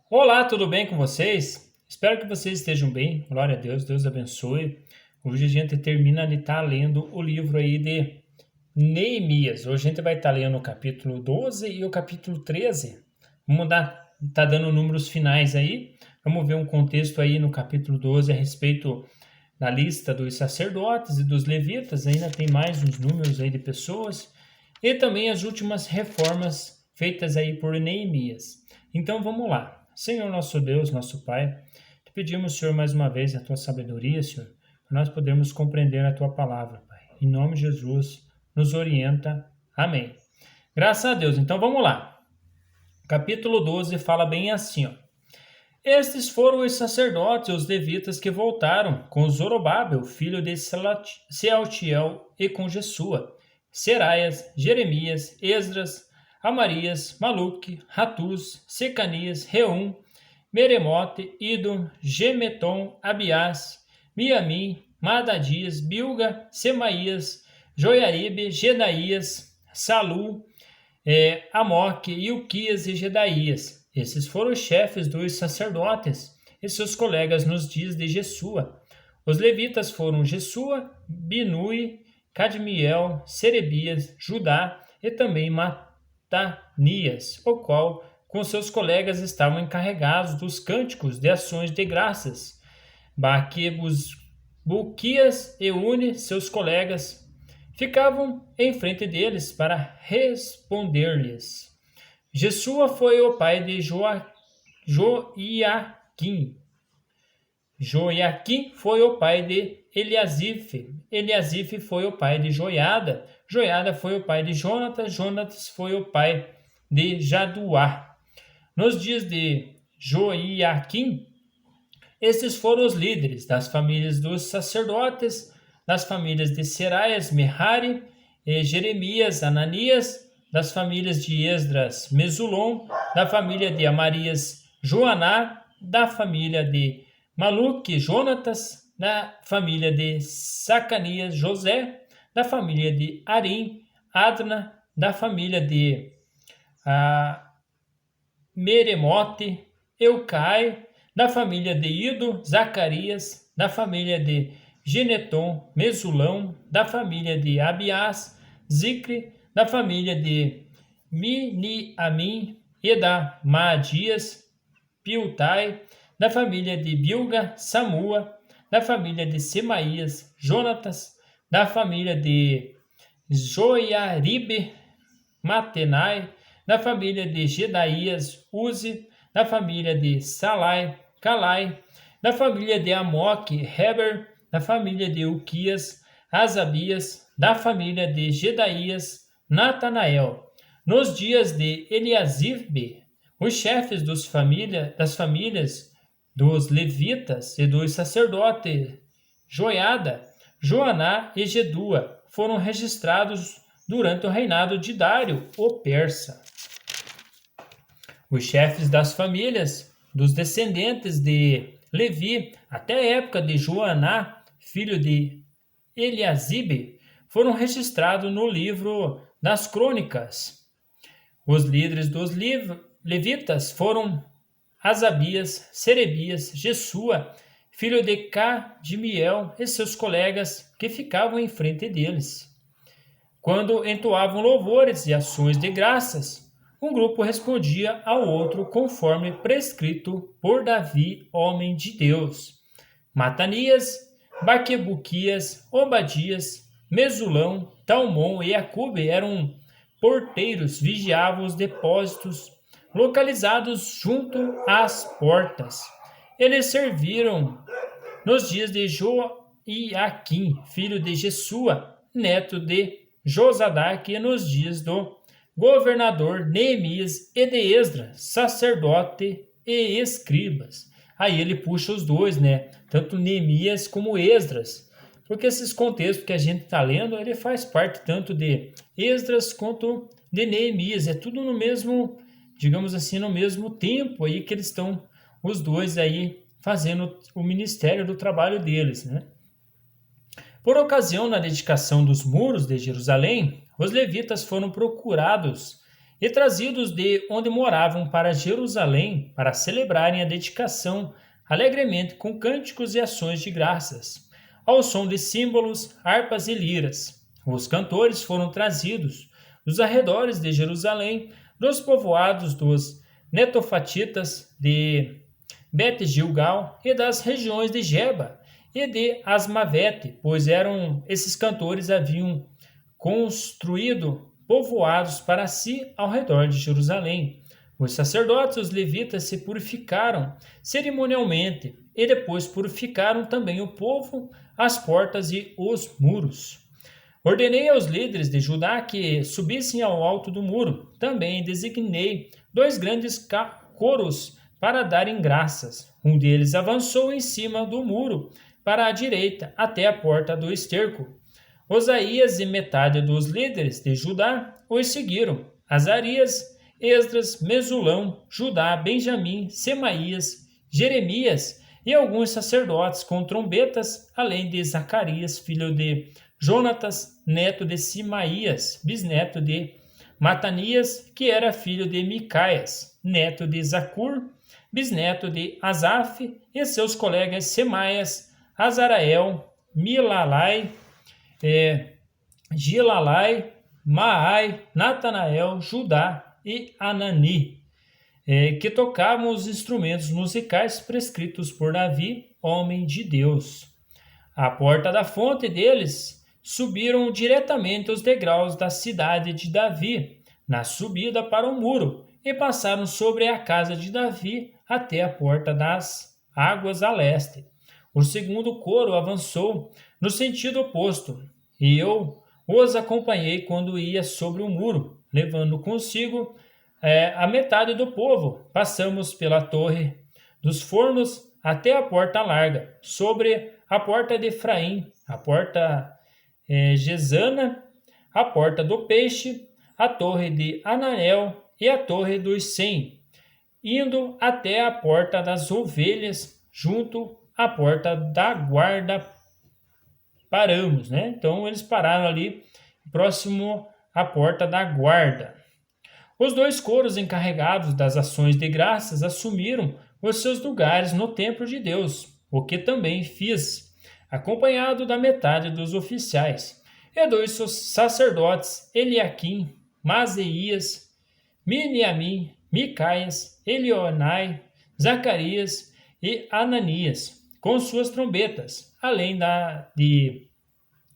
Olá, tudo bem com vocês? Espero que vocês estejam bem. Glória a Deus, Deus abençoe. Hoje a gente termina de estar lendo o livro aí de Neemias. Hoje a gente vai estar lendo o capítulo 12 e o capítulo 13. Tá dando números finais aí. Vamos ver um contexto aí no capítulo 12 a respeito da lista dos sacerdotes e dos levitas. Ainda tem mais uns números aí de pessoas. E também as últimas reformas feitas aí por Neemias. Então vamos lá. Senhor nosso Deus, nosso Pai, te pedimos, Senhor, mais uma vez a tua sabedoria, Senhor, para nós podermos compreender a tua palavra, Pai. Em nome de Jesus, nos orienta. Amém. Graças a Deus. Então vamos lá. Capítulo 12 fala bem assim, ó. Estes foram os sacerdotes, os levitas, que voltaram com Zorobabel, filho de Sealtiel, e com Jesua, Seraias, Jeremias, Esdras, Amarias, Maluque, Ratuz, Secanias, Reum, Meremote, Ido, Gemeton, Abiás, Miamim, Madadias, Bilga, Semaías, Joiaribe, Gedaías, Salu, Amoque, Ilquias e Gedaías. Esses foram os chefes dos sacerdotes e seus colegas nos dias de Jesua. Os levitas foram Jesua, Binui, Cadmiel, Serebias, Judá e também Matanias, o qual com seus colegas estavam encarregados dos cânticos de ações de graças. Baquebus, Buquias e Une, seus colegas, ficavam em frente deles para responder-lhes. Jesua foi o pai de Joiaquim. Joiaquim foi o pai de Eliasife. Eliasife foi o pai de Joiada. Joiada foi o pai de Jonatas. Jonatas foi o pai de Jaduá. Nos dias de Joiaquim, estes foram os líderes das famílias dos sacerdotes, das famílias de Seraias, Merari, Jeremias, Ananias, das famílias de Esdras, Mesulom, da família de Amarias, Joaná, da família de Maluque, Jonatas, da família de Sacanias, José, da família de Arim, Adna, da família de Meremote, Eucai, da família de Ido, Zacarias, da família de Geneton, Mesulão, da família de Abiás, Zicre, da família de Miniamim e da Maadias, Piltai, da família de Bilga, Samua, da família de Semaías, Jonatas, da família de Joiaribe, Matenai, da família de Gedaías, Uzi, da família de Salai, Calai, da família de Amoque, Heber, da família de Uquias, Asabias, da família de Gedaías, Natanael. Nos dias de Eliasibe, os chefes das famílias dos levitas e dos sacerdotes Joiada, Joaná e Jedua foram registrados durante o reinado de Dário, o persa. Os chefes das famílias dos descendentes de Levi até a época de Joaná, filho de Eliasibe, foram registrados no livro das crônicas. Os líderes dos levitas foram Asabias, Serebias, Jesua, filho de Cadmiel, e seus colegas que ficavam em frente deles. Quando entoavam louvores e ações de graças, um grupo respondia ao outro conforme prescrito por Davi, homem de Deus. Matanias, Baquebuquias, Obadias, Mesulão, Talmon e Acube eram porteiros, vigiavam os depósitos localizados junto às portas. Eles serviram nos dias de Joiaquim, filho de Jesua, neto de Josadaque, e nos dias do governador Neemias e de Esdras, sacerdote e escribas. Aí ele puxa os dois, né? Tanto Neemias como Esdras. Porque esses contextos que a gente está lendo, ele faz parte tanto de Esdras quanto de Neemias. É tudo no mesmo, digamos assim, no mesmo tempo aí que eles estão, os dois aí, fazendo o ministério do trabalho deles, né? Por ocasião da dedicação dos muros de Jerusalém, os levitas foram procurados e trazidos de onde moravam para Jerusalém para celebrarem a dedicação alegremente com cânticos e ações de graças, ao som de símbolos, harpas e liras. Os cantores foram trazidos dos arredores de Jerusalém, dos povoados dos netofatitas de Bet-Gilgal e das regiões de Geba e de Asmavete, pois esses cantores haviam construído povoados para si ao redor de Jerusalém. Os sacerdotes e os levitas se purificaram cerimonialmente e depois purificaram também o povo, as portas e os muros. Ordenei aos líderes de Judá que subissem ao alto do muro. Também designei 2 grandes coros para darem graças. Um deles avançou em cima do muro para a direita até a porta do esterco. Osaías e metade dos líderes de Judá os seguiram. Azarias, Esdras, Mesulão, Judá, Benjamim, Semaías, Jeremias e alguns sacerdotes com trombetas, além de Zacarias, filho de Jonatas, neto de Simaías, bisneto de Matanias, que era filho de Micaias, neto de Zacur, bisneto de Asaf, e seus colegas Semaias, Azarael, Milalai, Gilalai, Maai, Natanael, Judá e Anani, que tocavam os instrumentos musicais prescritos por Davi, homem de Deus. À porta da fonte deles subiram diretamente os degraus da cidade de Davi, na subida para o muro, e passaram sobre a casa de Davi até a porta das águas a leste. O segundo coro avançou no sentido oposto, e eu os acompanhei quando ia sobre o muro, levando consigo a metade do povo. Passamos pela torre dos fornos até a porta larga, sobre a porta de Efraim, a porta Gesana, a porta do peixe, a torre de Ananel e a torre dos 100, indo até a porta das ovelhas, junto à porta da guarda. Paramos, né? Então eles pararam ali próximo à porta da guarda. Os 2 coros encarregados das ações de graças assumiram os seus lugares no templo de Deus, o que também fiz, acompanhado da metade dos oficiais, e 2 sacerdotes, Eliaquim, Mazeías, Miniamim, Micaias, Elionai, Zacarias e Ananias, com suas trombetas, além de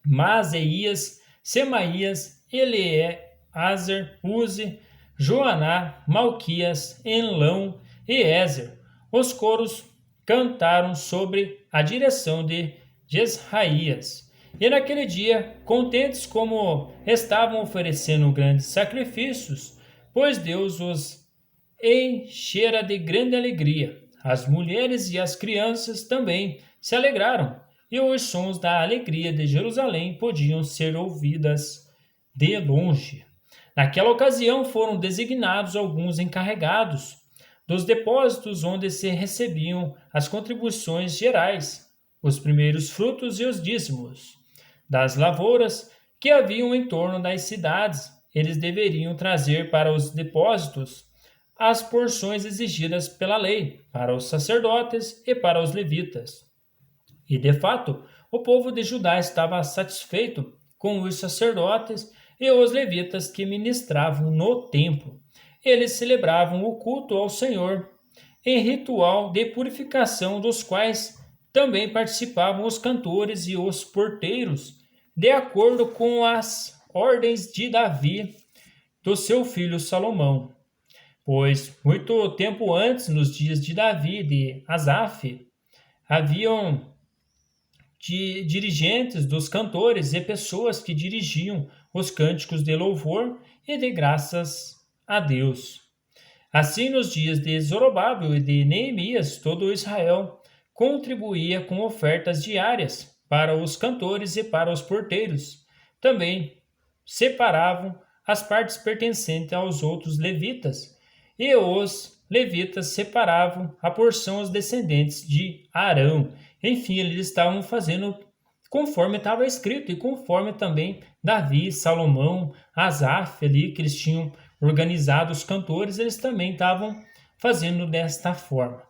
Mazeías, Semaías, Eleazer, Uzi, Joaná, Malquias, Enlão e Ézer. Os coros cantaram sobre a direção de Jesraías. E naquele dia, contentes como estavam oferecendo grandes sacrifícios, pois Deus os enchera de grande alegria. As mulheres e as crianças também se alegraram, e os sons da alegria de Jerusalém podiam ser ouvidas de longe. Naquela ocasião foram designados alguns encarregados dos depósitos onde se recebiam as contribuições gerais, os primeiros frutos e os dízimos das lavouras que haviam em torno das cidades. Eles deveriam trazer para os depósitos as porções exigidas pela lei, para os sacerdotes e para os levitas. E, de fato, o povo de Judá estava satisfeito com os sacerdotes e os levitas que ministravam no templo. Eles celebravam o culto ao Senhor em ritual de purificação, dos quais também participavam os cantores e os porteiros, de acordo com as ordens de Davi, do seu filho Salomão. Pois, muito tempo antes, nos dias de Davi e de Asaf, haviam dirigentes dos cantores e pessoas que dirigiam os cânticos de louvor e de graças a Deus. Assim, nos dias de Zorobábel e de Neemias, todo Israel contribuía com ofertas diárias para os cantores e para os porteiros. Também separavam as partes pertencentes aos outros levitas, e os levitas separavam a porção aos descendentes de Arão. Enfim, eles estavam fazendo conforme estava escrito e conforme também Davi, Salomão, Asaf ali, que eles tinham organizado os cantores, eles também estavam fazendo desta forma.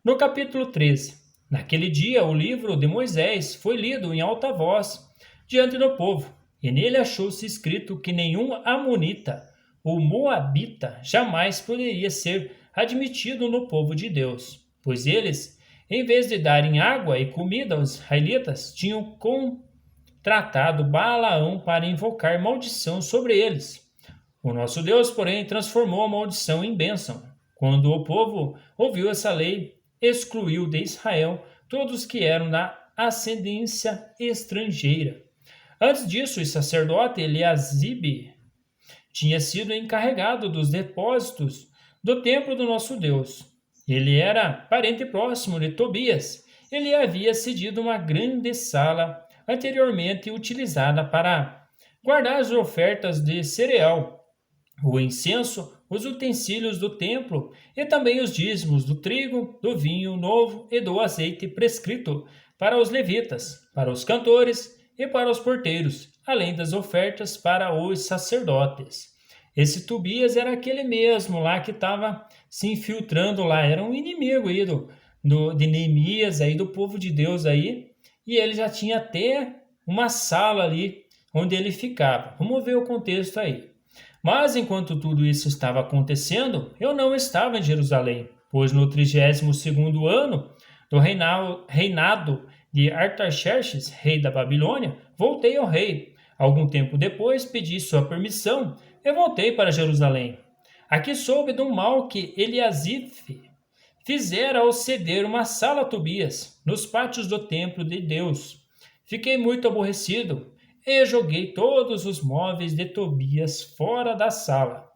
No capítulo 13, naquele dia o livro de Moisés foi lido em alta voz diante do povo, e nele achou-se escrito que nenhum amonita ou moabita jamais poderia ser admitido no povo de Deus, pois eles, em vez de darem água e comida aos israelitas, tinham contratado Balaão para invocar maldição sobre eles. O nosso Deus, porém, transformou a maldição em bênção. Quando o povo ouviu essa lei, excluiu de Israel todos que eram da ascendência estrangeira. Antes disso, o sacerdote Eliasibe tinha sido encarregado dos depósitos do templo do nosso Deus. Ele era parente próximo de Tobias. Ele havia cedido uma grande sala anteriormente utilizada para guardar as ofertas de cereal, o incenso, os utensílios do templo e também os dízimos do trigo, do vinho novo e do azeite prescrito para os levitas, para os cantores e para os porteiros, além das ofertas para os sacerdotes. Esse Tobias era aquele mesmo lá que estava se infiltrando lá, era um inimigo aí de Neemias, aí, do povo de Deus aí, e ele já tinha até uma sala ali onde ele ficava. Vamos ver o contexto aí. Mas enquanto tudo isso estava acontecendo, eu não estava em Jerusalém, pois no 32º ano do reinado de Artaxerxes, rei da Babilônia, voltei ao rei. Algum tempo depois, pedi sua permissão e voltei para Jerusalém. Aqui soube do mal que Eliasibe fizera ao ceder uma sala a Tobias, nos pátios do templo de Deus. Fiquei muito aborrecido e joguei todos os móveis de Tobias fora da sala.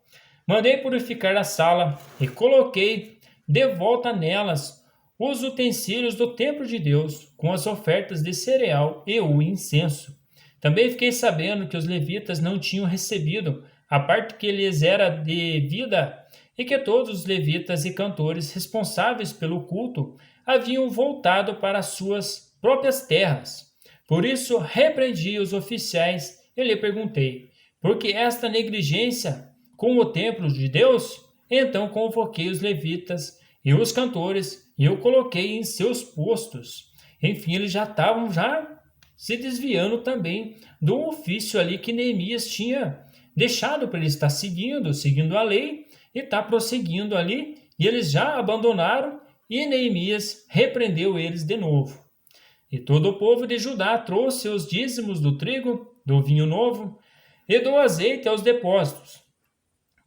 Mandei purificar a sala e coloquei de volta nelas os utensílios do templo de Deus, com as ofertas de cereal e o incenso. Também fiquei sabendo que os levitas não tinham recebido a parte que lhes era devida e que todos os levitas e cantores responsáveis pelo culto haviam voltado para suas próprias terras. Por isso repreendi os oficiais e lhe perguntei: por que esta negligência com o templo de Deus? Então convoquei os levitas e os cantores e eu coloquei em seus postos. Enfim, eles já estavam se desviando também do ofício ali que Neemias tinha deixado para eles estar seguindo a lei e estar prosseguindo ali, e eles já abandonaram e Neemias repreendeu eles de novo. E todo o povo de Judá trouxe os dízimos do trigo, do vinho novo e do azeite aos depósitos.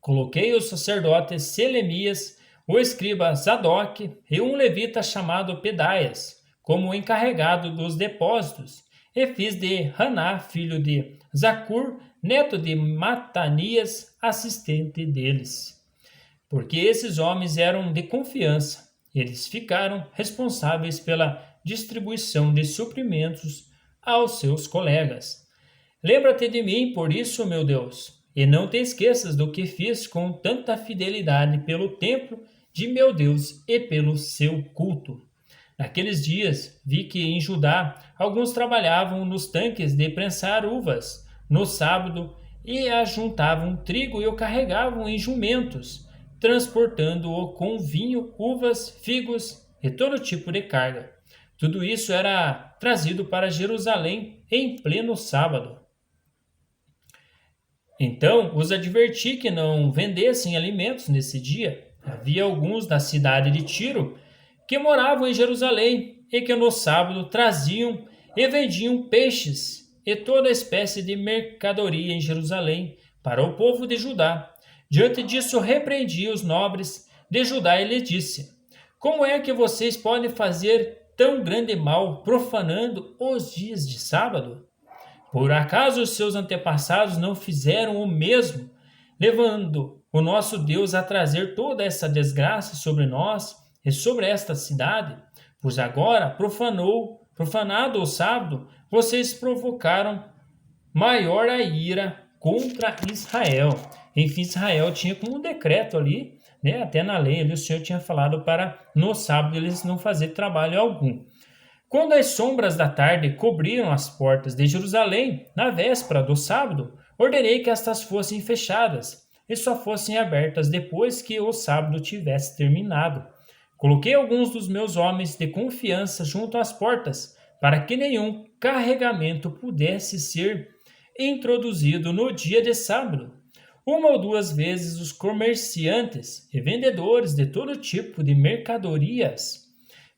Coloquei o sacerdote Selemias, o escriba Zadok e um levita chamado Pedaias como encarregado dos depósitos, e fiz de Haná, filho de Zacur, neto de Matanias, assistente deles. Porque esses homens eram de confiança, eles ficaram responsáveis pela distribuição de suprimentos aos seus colegas. Lembra-te de mim, por isso, meu Deus, e não te esqueças do que fiz com tanta fidelidade pelo templo de meu Deus e pelo seu culto. Naqueles dias, vi que em Judá alguns trabalhavam nos tanques de prensar uvas no sábado e ajuntavam trigo e o carregavam em jumentos, transportando-o com vinho, uvas, figos e todo tipo de carga. Tudo isso era trazido para Jerusalém em pleno sábado. Então os adverti que não vendessem alimentos nesse dia. Havia alguns da cidade de Tiro que moravam em Jerusalém e que no sábado traziam e vendiam peixes e toda espécie de mercadoria em Jerusalém para o povo de Judá. Diante disso repreendi os nobres de Judá e lhes disse: como é que vocês podem fazer tão grande mal profanando os dias de sábado? Por acaso os seus antepassados não fizeram o mesmo, levando o nosso Deus a trazer toda essa desgraça sobre nós e sobre esta cidade? Pois agora, profanado o sábado, vocês provocaram maior a ira contra Israel. Enfim, Israel tinha como um decreto ali, né, até na lei, ali o Senhor tinha falado para no sábado eles não fazer trabalho algum. Quando as sombras da tarde cobriram as portas de Jerusalém, na véspera do sábado, ordenei que estas fossem fechadas, e só fossem abertas depois que o sábado tivesse terminado. Coloquei alguns dos meus homens de confiança junto às portas, para que nenhum carregamento pudesse ser introduzido no dia de sábado. Uma ou duas vezes os comerciantes e vendedores de todo tipo de mercadorias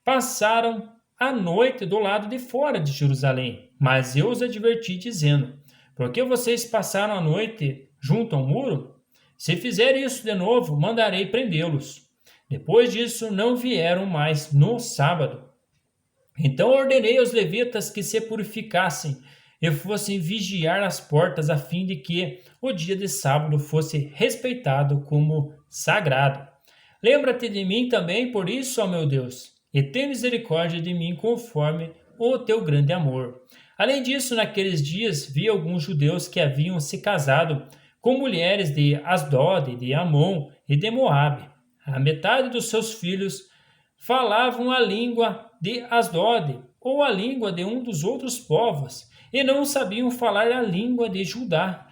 passaram a noite do lado de fora de Jerusalém, mas eu os adverti dizendo: por que vocês passaram a noite junto ao muro? Se fizerem isso de novo, mandarei prendê-los. Depois disso, não vieram mais no sábado. Então ordenei aos levitas que se purificassem e fossem vigiar as portas, a fim de que o dia de sábado fosse respeitado como sagrado. Lembra-te de mim também, por isso, ó meu Deus, e tem misericórdia de mim conforme o teu grande amor. Além disso, naqueles dias vi alguns judeus que haviam se casado com mulheres de Asdod, de Amon e de Moabe. A metade dos seus filhos falavam a língua de Asdod ou a língua de um dos outros povos, e não sabiam falar a língua de Judá.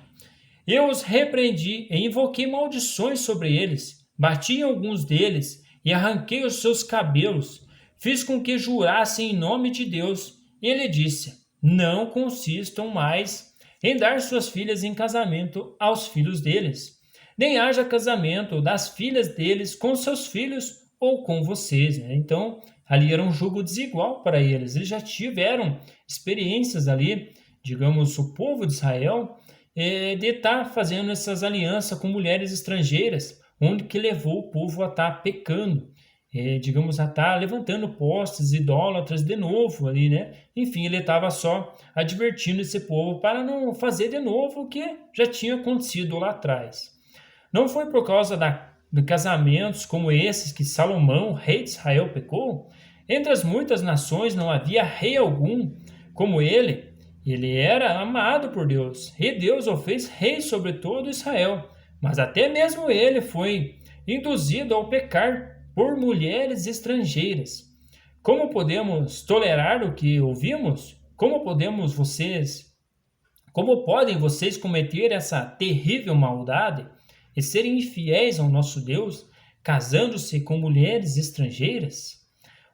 Eu os repreendi e invoquei maldições sobre eles, bati em alguns deles e arranquei os seus cabelos, fiz com que jurassem em nome de Deus, e ele disse: não consistam mais em dar suas filhas em casamento aos filhos deles, nem haja casamento das filhas deles com seus filhos ou com vocês. Então, ali era um jugo desigual para eles. Eles já tiveram experiências ali, digamos, o povo de Israel, de estar fazendo essas alianças com mulheres estrangeiras, onde que levou o povo a estar pecando, digamos, a estar levantando postes idólatras de novo ali, né? Enfim, ele estava só advertindo esse povo para não fazer de novo o que já tinha acontecido lá atrás. Não foi por causa de casamentos como esses que Salomão, rei de Israel, pecou? Entre as muitas nações não havia rei algum como ele. Ele era amado por Deus, e Deus o fez rei sobre todo Israel. Mas até mesmo ele foi induzido ao pecar por mulheres estrangeiras. Como podemos tolerar o que ouvimos? Como podem vocês cometer essa terrível maldade e serem infiéis ao nosso Deus, casando-se com mulheres estrangeiras?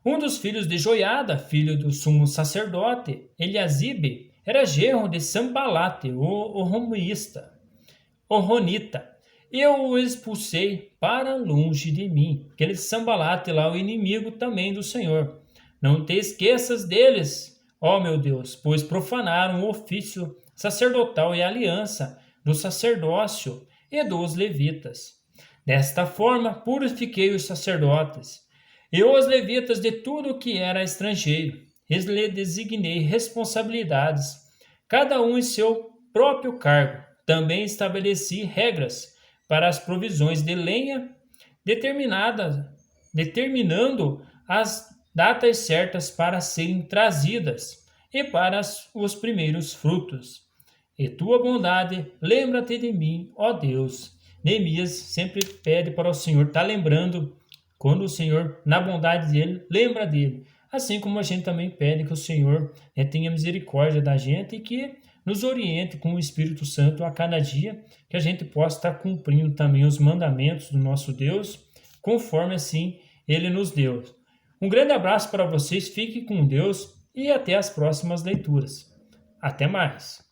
Um dos filhos de Joiada, filho do sumo sacerdote, Eliasibe, era genro de Sambalate, o Ronita. Eu o expulsei para longe de mim. Aquele Sambalate lá, o inimigo também do Senhor. Não te esqueças deles, ó meu Deus, pois profanaram o ofício sacerdotal e a aliança do sacerdócio e dos levitas. Desta forma, purifiquei os sacerdotes e os levitas de tudo o que era estrangeiro. Lhes designei responsabilidades, cada um em seu próprio cargo. Também estabeleci regras para as provisões de lenha, determinando as datas certas para serem trazidas e para os primeiros frutos. E tua bondade, lembra-te de mim, ó Deus. Neemias sempre pede para o Senhor estar lembrando, quando o Senhor, na bondade dele, lembra dele. Assim como a gente também pede que o Senhor tenha misericórdia da gente e que nos oriente com o Espírito Santo a cada dia, que a gente possa estar cumprindo também os mandamentos do nosso Deus, conforme assim ele nos deu. Um grande abraço para vocês, fiquem com Deus e até as próximas leituras. Até mais!